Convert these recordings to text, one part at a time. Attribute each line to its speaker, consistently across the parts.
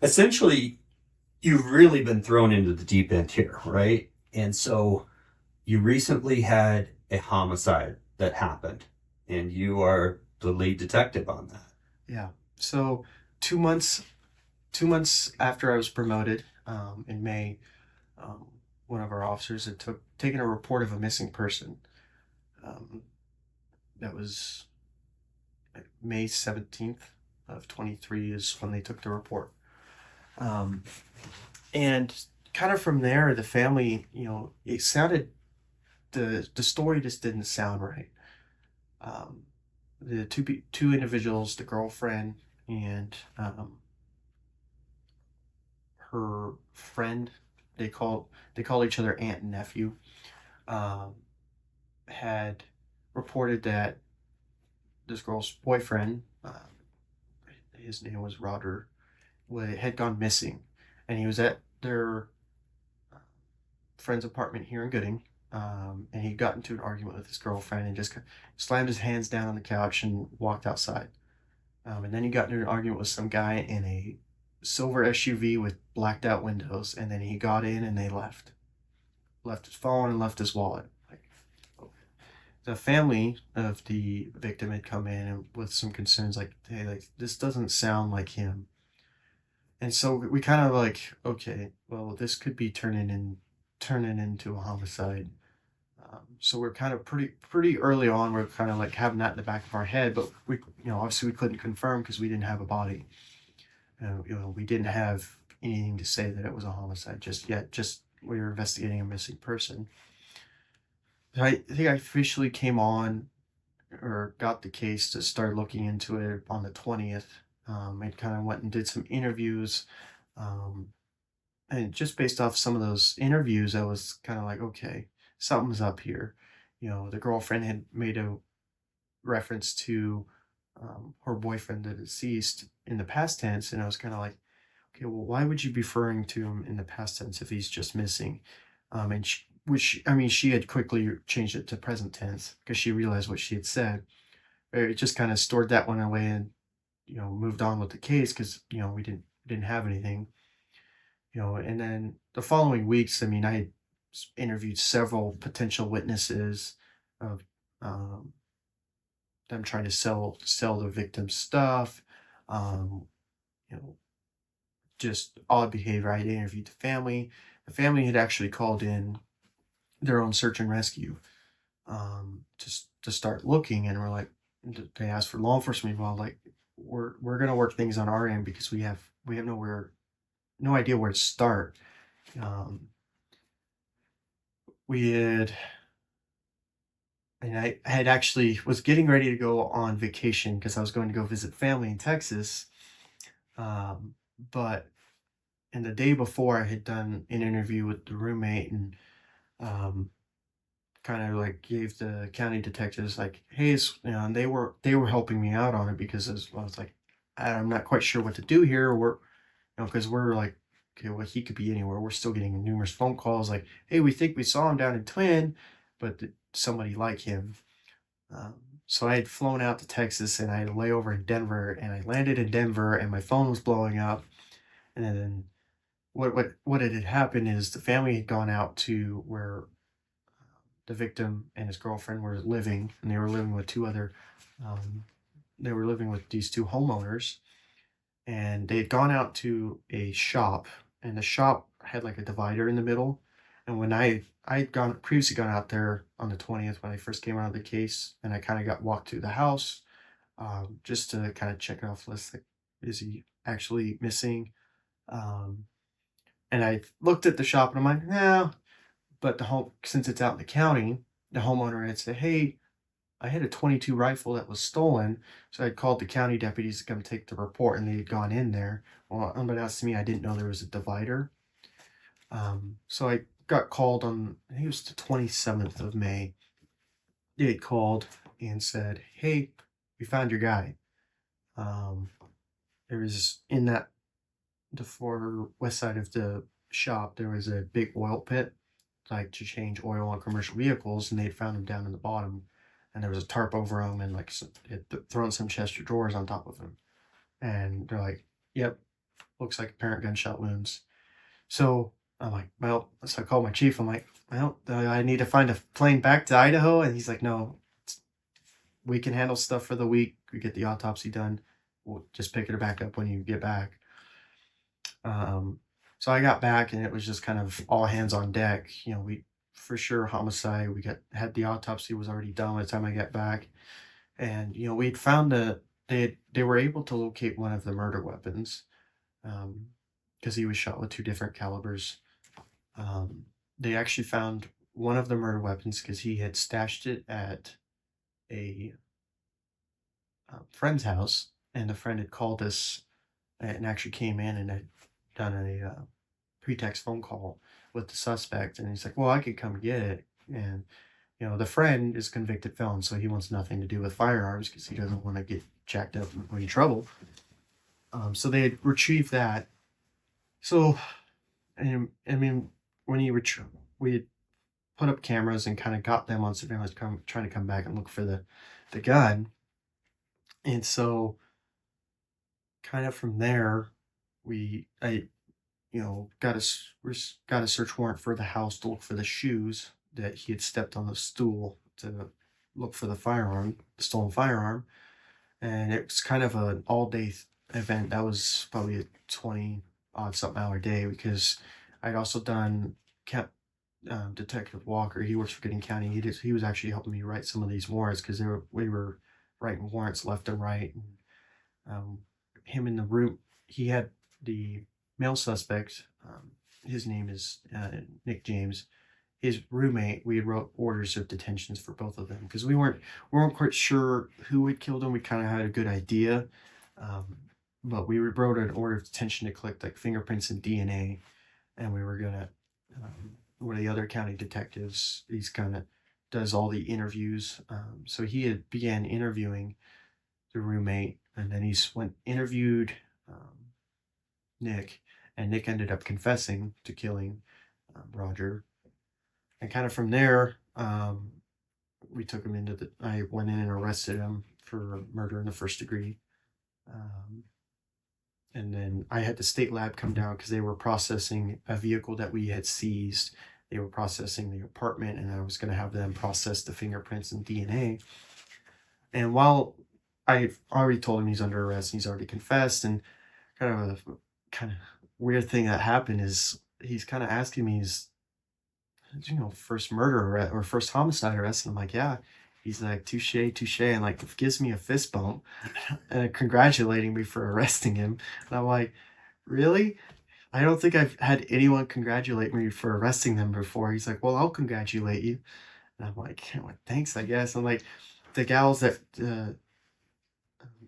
Speaker 1: essentially you've really been thrown into the deep end here, right? And so you recently had a homicide that happened, and you are the lead detective on that.
Speaker 2: Yeah. So 2 months, 2 months after I was promoted, in May, um, one of our officers had taken a report of a missing person. Um, that was May 17th of 23 is when they took the report. Um, and kind of from there, the family, it sounded the story just didn't sound right. Um, the two individuals, the girlfriend and her friend, they call each other aunt and nephew, um, had reported that this girl's boyfriend, his name was Roger, had gone missing, and he was at their uh, friend's apartment here in Gooding. And he got into an argument with his girlfriend and just slammed his hands down on the couch and walked outside. And then he got into an argument with some guy in a silver SUV with blacked out windows, and then he got in and they left his phone and left his wallet. Like, the family of the victim had come in and with some concerns, like, hey, like this doesn't sound like him. And so we kind of like, okay, well, this could be turning into a homicide. So we're kind of pretty early on. We're kind of like having that in the back of our head, but obviously we couldn't confirm because we didn't have a body. We didn't have anything to say that it was a homicide just yet. Just we were investigating a missing person. I think I officially came on or got the case to start looking into it on the 20th. I kind of went and did some interviews. Um, and just based off some of those interviews, I was kind of like, okay, something's up here. The girlfriend had made a reference to her boyfriend, the deceased, in the past tense. And I was kind of like, okay, well, why would you be referring to him in the past tense if he's just missing? And which, I mean, she had quickly changed it to present tense because she realized what she had said. It just kind of stored that one away and, moved on with the case because, we didn't have anything, and then the following weeks, I mean, I had interviewed several potential witnesses of um, them trying to sell the victim's stuff, um, you know, just odd behavior. I had interviewed the family. The family had actually called in their own search and rescue, to start looking, and we're like, they asked for law enforcement. Well, like we're gonna work things on our end because we have no idea where to start. Um, we had and I had actually was getting ready to go on vacation because I was going to go visit family in Texas. But and the day before, I had done an interview with the roommate and um, kind of like gave the county detectives like, hey, and they were helping me out on it because I was like, I'm not quite sure what to do here. Because we're like, okay, well, he could be anywhere. We're still getting numerous phone calls like, hey, we think we saw him down in Twin, but somebody like him. Um, so I had flown out to Texas and I had a layover in Denver, and I landed in Denver and my phone was blowing up. And then what had happened is the family had gone out to where the victim and his girlfriend were living, and they were living with two other. Um, they were living with these two homeowners, and they had gone out to a shop, and the shop had like a divider in the middle. And when I'd gone previously gone out there on the 20th when I first came out of the case, and I kind of got walked through the house, just to kind of check it off the list, like, is he actually missing? Um, and I looked at the shop and I'm like, no. But the home, since it's out in the county, the homeowner had said, hey, I had a 22 rifle that was stolen. So I called the county deputies to come take the report, and they had gone in there. Well, unbeknownst to me, I didn't know there was a divider. So I got called on, I think it was the 27th of May. They had called and said, hey, we found your guy. Um, there was in the far west side of the shop, there was a big oil pit, like to change oil on commercial vehicles, and they'd found him down in the bottom. And there was a tarp over him, and like thrown some chest of drawers on top of him. And they're like, "Yep, looks like apparent gunshot wounds. So I'm like, well, so I called my chief. I'm like, well, I need to find a plane back to Idaho. And he's like, no, we can handle stuff for the week. We get the autopsy done. We'll just pick it back up when you get back. So I got back and it was just kind of all hands on deck. You know, we for sure homicide. We had the autopsy was already done by the time I got back, and you know we'd found that they were able to locate one of the murder weapons, because he was shot with two different calibers. They actually found one of the murder weapons because he had stashed it at a friend's house, and the friend had called us and actually came in and had done a pretext phone call with the suspect, and he's like, "Well, I could come get it." And you know, the friend is a convicted felon, so he wants nothing to do with firearms because he doesn't want to get jacked up and put in trouble. So they had retrieved that. So, and I mean, when we had put up cameras and kind of got them on surveillance, trying to come back and look for the gun, and so kind of from there, I you know, got a search warrant for the house to look for the shoes that he had stepped on the stool to look for the stolen firearm, and it was kind of an all-day event. That was probably a 20 odd something hour day because I'd also done Detective Walker. He works for Gooding County. He was actually helping me write some of these warrants because we were writing warrants left and right. And, him in the room, he had the male suspect. His name is Nick James. His roommate. We wrote orders of detentions for both of them because we weren't quite sure who had killed him. We kind of had a good idea, but we wrote an order of detention to collect like fingerprints and DNA, and we were gonna. One of the other county detectives, he's kind of does all the interviews. So he had began interviewing the roommate, and then interviewed Nick, and Nick ended up confessing to killing Roger. And kind of from there, we took him I went in and arrested him for murder in the first degree. And then I had the state lab come down because they were processing a vehicle that we had seized. They were processing the apartment, and I was going to have them process the fingerprints and DNA. And while I already told him he's under arrest and he's already confessed, and kind of weird thing that happened is he's kind of asking me, first murder arrest or first homicide arrest? And I'm like, yeah. He's like, touche, touche, and like gives me a fist bump and congratulating me for arresting him. And I'm like, really? I don't think I've had anyone congratulate me for arresting them before. He's like, well, I'll congratulate you. And I'm like, thanks, I guess. I'm like, the gals that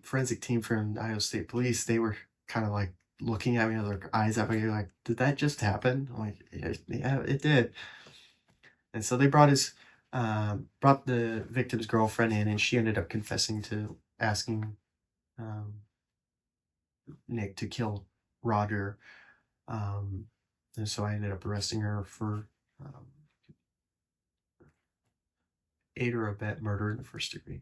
Speaker 2: forensic team from Iowa State Police, they were kind of like looking at me with their eyes up, and you're like, did that just happen? I'm like, yeah, it did. And so they brought the victim's girlfriend in, and she ended up confessing to asking Nick to kill Roger. And so I ended up arresting her for aid or abet murder in the first degree.